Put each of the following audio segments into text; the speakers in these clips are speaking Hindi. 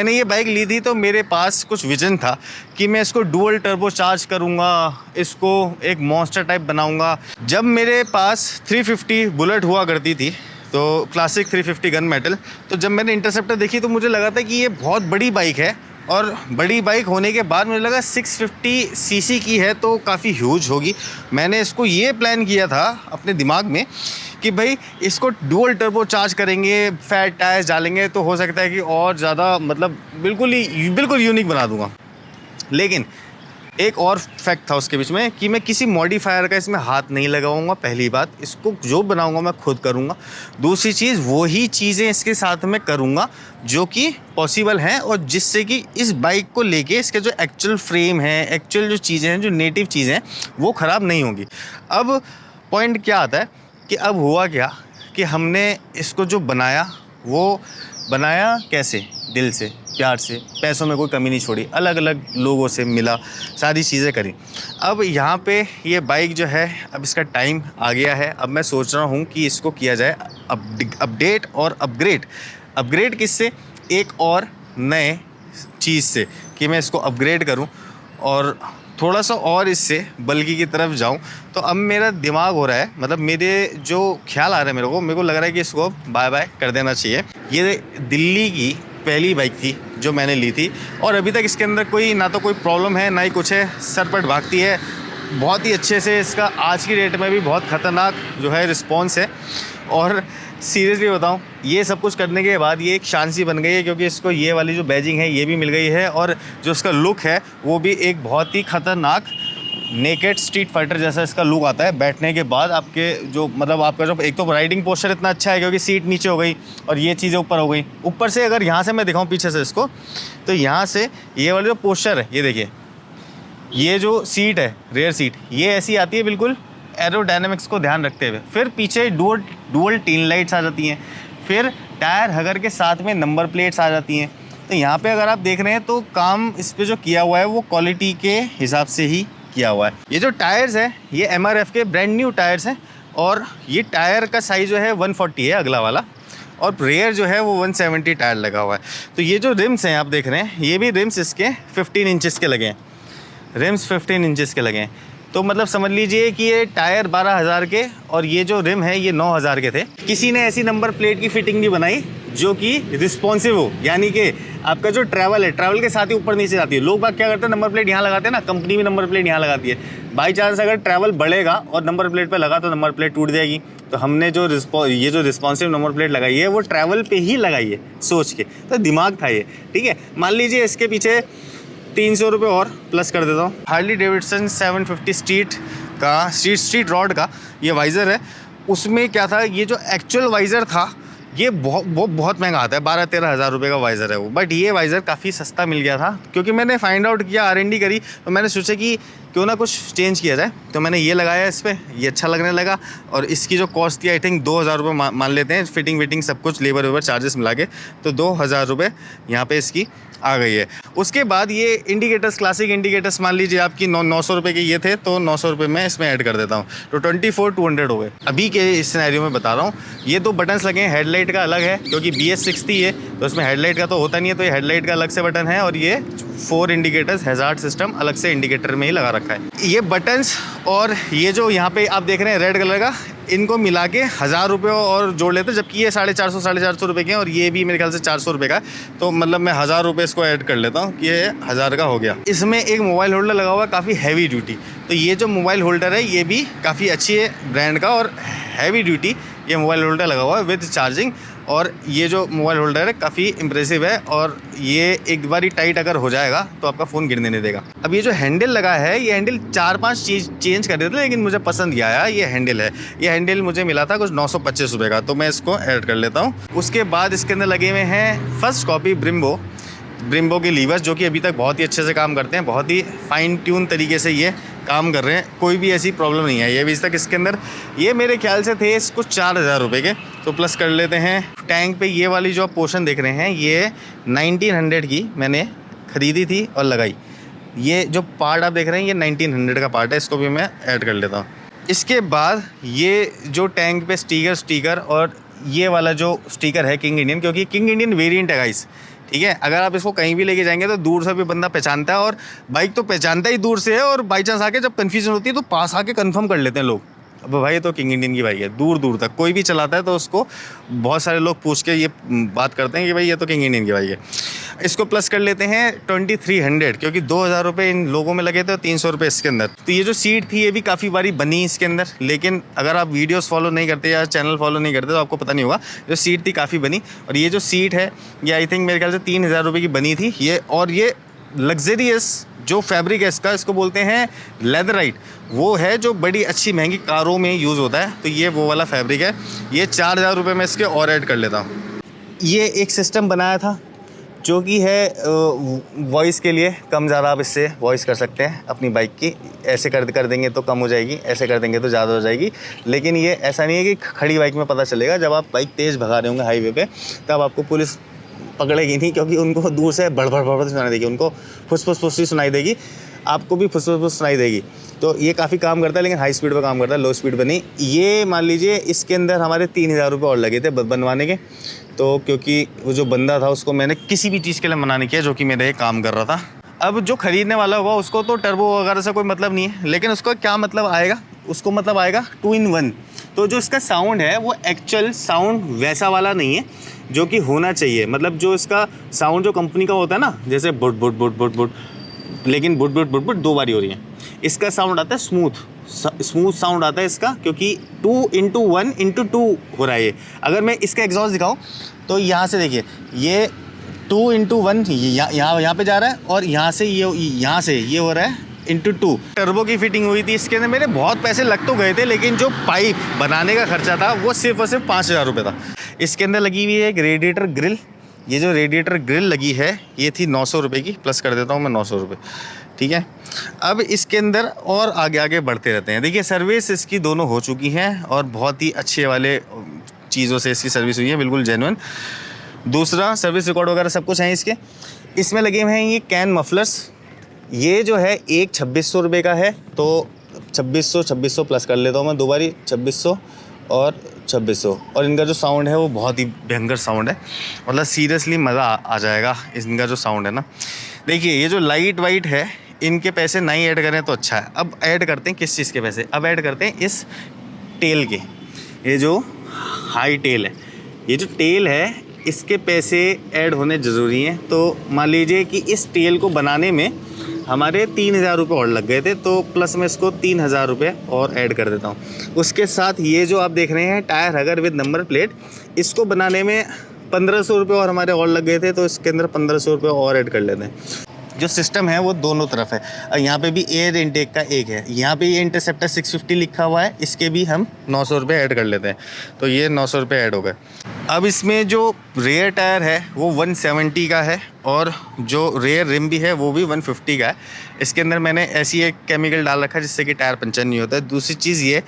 मैंने ये बाइक ली थी तो मेरे पास कुछ विजन था कि मैं इसको डुअल टर्बो चार्ज करूँगा, इसको एक मॉन्स्टर टाइप बनाऊँगा। जब मेरे पास 350 बुलेट हुआ करती थी, तो क्लासिक 350 गन मेटल, तो जब मैंने इंटरसेप्टर देखी तो मुझे लगा था कि ये बहुत बड़ी बाइक है, और बड़ी बाइक होने के बाद मुझे लगा 650 सीसी की है तो काफ़ी ह्यूज होगी। मैंने इसको ये प्लान किया था अपने दिमाग में कि भाई इसको डुअल टर्बो चार्ज करेंगे, फैट टायर्स डालेंगे तो हो सकता है कि और ज़्यादा मतलब बिल्कुल यूनिक बना दूंगा। लेकिन एक और फैक्ट था उसके बीच में कि मैं किसी मॉडिफायर का इसमें हाथ नहीं लगाऊंगा। पहली बात, इसको जो बनाऊंगा मैं खुद करूंगा। दूसरी चीज़, वही चीज़ें इसके साथ में करूंगा जो कि पॉसिबल हैं, और जिससे कि इस बाइक को लेके इसके जो एक्चुअल फ्रेम है, एक्चुअल जो चीज़ें हैं, जो नेटिव चीज़ें हैं, वो ख़राब नहीं होंगी। अब पॉइंट क्या आता है कि अब हुआ क्या कि हमने इसको जो बनाया वो बनाया कैसे, दिल से, प्यार से, पैसों में कोई कमी नहीं छोड़ी, अलग अलग लोगों से मिला, सारी चीज़ें करी। अब यहाँ पे ये बाइक जो है, अब इसका टाइम आ गया है। अब मैं सोच रहा हूँ कि इसको किया जाए अपडेट और अपग्रेड किससे, एक और नए चीज़ से, कि मैं इसको अपग्रेड करूँ और थोड़ा सा और इससे बल्कि की तरफ जाऊं। तो अब मेरा दिमाग हो रहा है, मतलब मेरे जो ख्याल आ रहा है मेरे को लग रहा है कि इसको बाय बाय कर देना चाहिए। ये दिल्ली की पहली बाइक थी जो मैंने ली थी, और अभी तक इसके अंदर कोई ना तो कोई प्रॉब्लम है ना ही कुछ है, सरपट भागती है बहुत ही अच्छे से। इसका आज की डेट में भी बहुत ख़तरनाक जो है रिस्पॉन्स है। और सीरियसली बताऊं, ये सब कुछ करने के बाद ये एक शान सी बन गई है, क्योंकि इसको ये वाली जो बैजिंग है ये भी मिल गई है, और जो इसका लुक है वो भी एक बहुत ही ख़तरनाक नेकेड स्ट्रीट फाइटर जैसा इसका लुक आता है। बैठने के बाद आपके जो मतलब आपका जो एक तो राइडिंग पोस्चर इतना अच्छा है क्योंकि सीट नीचे हो गई और ये चीज़ें ऊपर हो गई। ऊपर से अगर यहाँ से मैं दिखाऊँ पीछे से इसको, तो यहाँ से ये वाली जो पोस्चर है, ये देखिए, ये जो सीट है रेयर सीट, ये ऐसी आती है बिल्कुल एरोडायनेमिक्स को ध्यान रखते हुए। फिर पीछे डुअल टेल लाइट्स आ जाती हैं, फिर टायर हगर के साथ में नंबर प्लेट्स आ जाती हैं। तो यहाँ पे अगर आप देख रहे हैं तो काम इस पे जो किया हुआ है वो क्वालिटी के हिसाब से ही किया हुआ है। ये जो टायर्स हैं ये MRF के ब्रांड न्यू टायर्स हैं, और ये टायर का साइज़ जो है 140 है अगला वाला, और रेयर जो है वो 170 टायर लगा हुआ है। तो ये जो रिम्स हैं आप देख रहे हैं, ये भी रिम्स इसके 15 इंचज़ के लगे हैं, रिम्स 15 इंचज़ के लगे हैं। तो मतलब समझ लीजिए कि ये टायर 12,000 के और ये जो रिम है ये 9,000 के थे। किसी ने ऐसी नंबर प्लेट की फिटिंग नहीं बनाई जो कि रिस्पॉन्सिव हो, यानी कि आपका जो ट्रैवल है, ट्रैवल के साथ ही ऊपर नीचे जाती है। लोग बाग क्या करते हैं, नंबर प्लेट यहाँ लगाते हैं ना, कंपनी भी नंबर प्लेट यहाँ लगाती है। बाई चांस अगर ट्रैवल बढ़ेगा और नंबर प्लेट पे लगा तो नंबर प्लेट टूट जाएगी। तो हमने ये जो रिस्पॉन्सिव नंबर प्लेट लगाई है वो ट्रैवल पे ही लगाई है सोच के, तो दिमाग था ये, ठीक है। मान लीजिए इसके पीछे 300 रुपये और प्लस कर देता हूँ। हार्ली डेविडसन 750 स्ट्रीट रॉड का ये वाइज़र है। उसमें क्या था, ये जो एक्चुअल वाइज़र था ये बहुत महंगा आता है, 12-13 हज़ार रुपये का वाइज़र है वो। बट ये वाइज़र काफ़ी सस्ता मिल गया था, क्योंकि मैंने फाइंड आउट किया, R&D करी, तो मैंने सोचा कि क्यों ना कुछ चेंज किया जाए। तो मैंने ये लगाया इस पर, ये अच्छा लगने लगा। और इसकी जो कॉस्ट थी आई थिंक 2,000 रुपये मान लेते हैं, फिटिंग सब कुछ, लेबर चार्जेस मिला के, तो 2,000 रुपये यहाँ पे इसकी आ गई है। उसके बाद ये इंडिकेटर्स, क्लासिक इंडिकेटर्स मान लीजिए आपकी 900 रुपये के ये थे, तो 900 रुपये मैं इसमें ऐड कर देता हूँ, तो 24,200 हो गए। अभी के इस सिनेरियो में बता रहा हूँ। ये 2 बटन्स लगे हैं, हेडलाइट का अलग है क्योंकि BS60 है तो इसमें हेडलाइट का तो होता नहीं है, तो ये हेडलाइट का अलग से बटन है, और ये 4 इंडिकेटर्स हैज़ार्ड सिस्टम अलग से इंडिकेटर में ही लगा रखा है। ये बटन्स और ये जो यहाँ पे आप देख रहे हैं रेड कलर का, इनको मिला के 1,000 रुपये और जोड़ लेते हैं, जबकि ये 450 रुपये के हैं और ये भी मेरे ख्याल से 400 रुपये का है। तो मतलब मैं 1,000 रुपये इसको ऐड कर लेता हूँ कि ये 1,000 का हो गया। इसमें एक मोबाइल होल्डर लगा हुआ है काफ़ी हैवी ड्यूटी, तो ये जो मोबाइल होल्डर है ये भी काफ़ी अच्छी है ब्रांड का, और हैवी ड्यूटी ये मोबाइल होल्डर लगा हुआ है विद चार्जिंग। और ये जो मोबाइल होल्डर है काफ़ी इंप्रेसिव है, और ये एक बार ही टाइट अगर हो जाएगा तो आपका फ़ोन गिरने नहीं देगा। अब ये जो हैंडल लगा है, ये हैंडल 4-5 चीज़ चेंज कर देते, लेकिन मुझे पसंद ये आया ये हैंडल है। ये हैंडल मुझे मिला था कुछ 925 रुपये का, तो मैं इसको ऐड कर लेता हूँ। उसके बाद इसके अंदर लगे हुए हैं फर्स्ट कॉपी ब्रिम्बो के लीवर्स, जो कि अभी तक बहुत ही अच्छे से काम करते हैं, बहुत ही फाइन ट्यून तरीके से ये काम कर रहे हैं, कोई भी ऐसी प्रॉब्लम नहीं है। ये अभी तक इसके अंदर ये मेरे ख्याल से थे कुछ 4,000 रुपये के, तो प्लस कर लेते हैं। टैंक पे ये वाली जो आप पोर्शन देख रहे हैं ये 1900 की मैंने ख़रीदी थी और लगाई। ये जो पार्ट आप देख रहे हैं ये 1900 का पार्ट है, इसको भी मैं ऐड कर लेता हूँ। इसके बाद ये जो टैंक पे स्टिकर और ये वाला जो स्टिकर है किंग इंडियन, क्योंकि किंग इंडियन वेरिएंट है गाइस, ठीक है। अगर आप इसको कहीं भी लेके जाएंगे तो दूर से भी बंदा पहचानता है, और बाइक तो पहचानता ही दूर से है, और बाई चांस आके जब कन्फ्यूजन होती है तो पास आके कंफर्म कर लेते हैं लोग, अब भाई ये तो किंग इंडियन की बाइक है। दूर दूर तक कोई भी चलाता है तो उसको बहुत सारे लोग पूछ के ये बात करते हैं कि भाई ये तो किंग इंडियन की बाइक है। इसको प्लस कर लेते हैं 2300, क्योंकि 2000 रुपये इन लोगों में लगे थे, 300 रुपये इसके अंदर। तो ये जो सीट थी ये भी काफ़ी बारी बनी इसके अंदर, लेकिन अगर आप वीडियोस फॉलो नहीं करते या चैनल फॉलो नहीं करते तो आपको पता नहीं होगा। जो सीट थी काफ़ी बनी, और ये जो सीट है ये आई थिंक मेरे ख्याल से 3000 रुपये की बनी थी ये। और ये लग्जरियस जो फैब्रिक है इसका, इसको बोलते हैं लेदराइट, वो है जो बड़ी अच्छी महंगी कारों में यूज़ होता है। तो ये वो वाला फैब्रिक है। ये 4000 रुपये में इसके और ऐड कर लेता हूँ। ये एक सिस्टम बनाया था जो कि है वॉइस के लिए, कम ज़्यादा आप इससे वॉइस कर सकते हैं अपनी बाइक की। ऐसे कर देंगे तो कम हो जाएगी, ऐसे कर देंगे तो ज़्यादा हो जाएगी। लेकिन ये ऐसा नहीं है कि खड़ी बाइक में पता चलेगा। जब आप बाइक तेज़ भगा रहे होंगे हाईवे पे तब आपको पुलिस पकड़ेगी नहीं, क्योंकि उनको दूर से बड़ सुनाई देगी, उनको फुस ही सुनाई देगी, आपको भी फुस सुनाई देगी। तो ये काफ़ी काम करता है, लेकिन हाई स्पीड पर काम करता है, लो स्पीड पर नहीं। ये मान लीजिए इसके अंदर हमारे 3000 रुपये और लगे थे बनवाने के। तो क्योंकि वो जो बंदा था उसको मैंने किसी भी चीज़ के लिए मना नहीं किया जो कि मेरा ये काम कर रहा था। अब जो ख़रीदने वाला होगा उसको तो टर्बो वगैरह से कोई मतलब नहीं है, लेकिन उसको क्या मतलब आएगा, उसको मतलब आएगा 2-in-1। तो जो इसका साउंड है वो एक्चुअल साउंड वैसा वाला नहीं है जो कि होना चाहिए। मतलब जो इसका साउंड जो कंपनी का होता है ना, जैसे बुट बुट बुट बुट बुट, लेकिन बुट बुट बुट बुट 2 बारी हो रही है। इसका साउंड आता है स्मूथ साउंड आता है इसका, क्योंकि 2-in-1-2 हो रहा है ये। अगर मैं इसका एग्जॉस्ट दिखाऊं तो यहाँ से देखिए, ये 2-in-1 यहाँ पे जा रहा है, और यहाँ से ये हो रहा है ×2। टर्बो की फिटिंग हुई थी इसके अंदर। मेरे बहुत पैसे लग तो गए थे, लेकिन जो पाइप बनाने का खर्चा था वो सिर्फ और सिर्फ 5000 रुपये था। इसके अंदर लगी हुई है एक रेडिएटर ग्रिल। ये जो रेडिएटर ग्रिल लगी है ये थी 900 रुपये की, प्लस कर देता हूँ मैं 900 रुपये, ठीक है। अब इसके अंदर और आगे बढ़ते रहते हैं। देखिए सर्विस इसकी दोनों हो चुकी हैं, और बहुत ही अच्छे वाले चीज़ों से इसकी सर्विस हुई है, बिल्कुल जेन्युइन। दूसरा, सर्विस रिकॉर्ड वगैरह सब कुछ है इसके। इसमें लगे हुए हैं ये कैन मफलर्स। ये जो है एक 2600 रुपये का है, तो 2600 प्लस कर लेता हूँ मैं 2 बारी, 2600 और 2600। और इनका जो साउंड है वो बहुत ही भयंकर साउंड है, मतलब सीरियसली मज़ा आ जाएगा इनका जो साउंड है ना। देखिए ये जो लाइट वाइट है इनके पैसे नहीं ऐड करें तो अच्छा है। अब ऐड करते हैं किस चीज़ के पैसे, अब ऐड करते हैं इस टेल के। ये जो हाई टेल है, ये जो टेल है इसके पैसे ऐड होने ज़रूरी हैं। तो मान लीजिए कि इस टेल को बनाने में हमारे 3000 रुपये और लग गए थे, तो प्लस में इसको 3000 रुपये और ऐड कर देता हूँ। उसके साथ ये जो आप देख रहे हैं टायर हगर विद नंबर प्लेट, इसको बनाने में 1500 रुपये और हमारे और लग गए थे, तो इसके अंदर 1500 रुपये और ऐड कर लेते हैं। जो सिस्टम है वो दोनों तरफ है, और यहाँ पे भी एयर इनटेक का एक है। यहाँ पे ये इंटरसेप्टर 650 लिखा हुआ है, इसके भी हम 900 रुपये ऐड कर लेते हैं, तो ये 900 रुपये ऐड हो गए। अब इसमें जो रेयर टायर है वो 170 का है, और जो रेयर रिम भी है वो भी 150 का है। इसके अंदर मैंने ऐसी एक केमिकल डाल रखा है जिससे कि टायर पंचर नहीं होता है। दूसरी चीज़ ये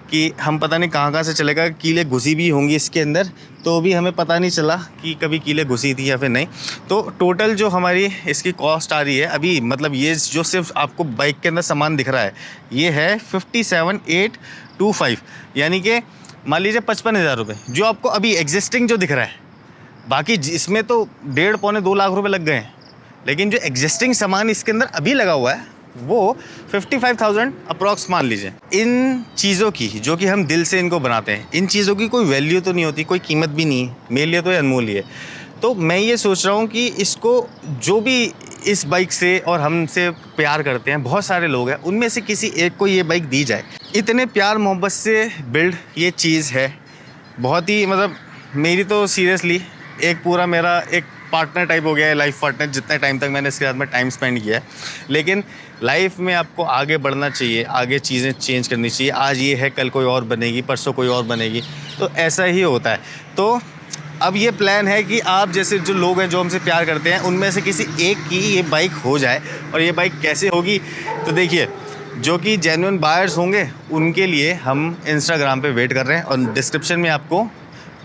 कि हम पता नहीं कहाँ से चलेगा, कीलें घुसी भी होंगी इसके अंदर, तो भी हमें पता नहीं चला कि कभी कीलें घुसी थी या फिर नहीं। तो टोटल जो हमारी इसकी कॉस्ट आ रही है अभी, मतलब ये जो सिर्फ आपको बाइक के अंदर सामान दिख रहा है ये है 57,825, यानी कि मान लीजिए 55,000 रुपये जो आपको अभी एग्जिस्टिंग जो दिख रहा है। बाकी इसमें तो 1.5-2 लाख रुपये लग गए हैं, लेकिन जो एग्जिस्टिंग सामान इसके अंदर अभी लगा हुआ है वो 55,000 अप्रॉक्स मान लीजिए। इन चीज़ों की जो कि हम दिल से इनको बनाते हैं, इन चीज़ों की कोई वैल्यू तो नहीं होती, कोई कीमत भी नहीं है, मेरे लिए तो ये अनमोल है। तो मैं ये सोच रहा हूँ कि इसको जो भी इस बाइक से और हमसे प्यार करते हैं, बहुत सारे लोग हैं, उनमें से किसी एक को ये बाइक दी जाए। इतने प्यार मोहब्बत से बिल्ड ये चीज़ है, बहुत ही मतलब मेरी तो सीरियसली एक पूरा मेरा एक पार्टनर टाइप हो गया है, लाइफ पार्टनर। जितने टाइम तक मैंने इसके साथ में टाइम स्पेंड किया है, लेकिन लाइफ में आपको आगे बढ़ना चाहिए, आगे चीज़ें चेंज करनी चाहिए। आज ये है, कल कोई और बनेगी, परसों कोई और बनेगी, तो ऐसा ही होता है। तो अब ये प्लान है कि आप जैसे जो लोग हैं जो हमसे प्यार करते हैं, उनमें से किसी एक की ये बाइक हो जाए। और ये बाइक कैसे होगी, तो देखिए जो कि जेन्युइन बायर्स होंगे उनके लिए हम इंस्टाग्राम पे वेट कर रहे हैं, और डिस्क्रिप्शन में आपको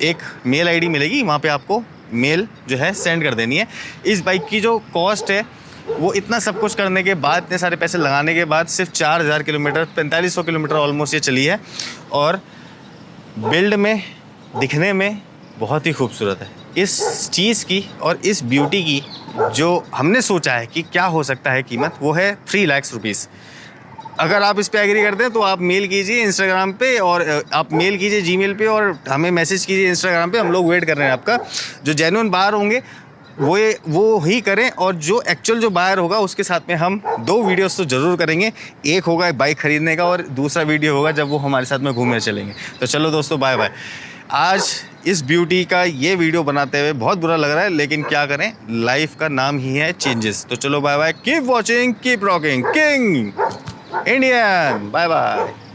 एक मेल आईडी मिलेगी, वहाँ पे आपको मेल जो है सेंड कर देनी है। इस बाइक की जो कॉस्ट है वो इतना सब कुछ करने के बाद, इतने सारे पैसे लगाने के बाद सिर्फ 4000 किलोमीटर, 4500 किलोमीटर ऑलमोस्ट ये चली है, और बिल्ड में, दिखने में बहुत ही खूबसूरत है। इस चीज़ की और इस ब्यूटी की जो हमने सोचा है कि क्या हो सकता है कीमत, वो है 3 लाख रुपीज़। अगर आप इस पे एग्री करते हैं तो आप मेल कीजिए इंस्टाग्राम पे, और आप मेल कीजिए जीमेल पे और हमें मैसेज कीजिए इंस्टाग्राम पे। हम लोग वेट कर रहे हैं आपका। जो जेन्युइन बायर होंगे वो ही करें, और जो एक्चुअल जो बायर होगा उसके साथ में हम 2 वीडियोस तो ज़रूर करेंगे। एक होगा बाइक ख़रीदने का और दूसरा वीडियो होगा जब वो हमारे साथ में घूमने चलेंगे। तो चलो दोस्तों, बाय बाय। आज इस ब्यूटी का ये वीडियो बनाते हुए बहुत बुरा लग रहा है, लेकिन क्या करें, लाइफ का नाम ही है चेंजेस। तो चलो bye bye, keep watching, keep rocking, king Indian, bye bye.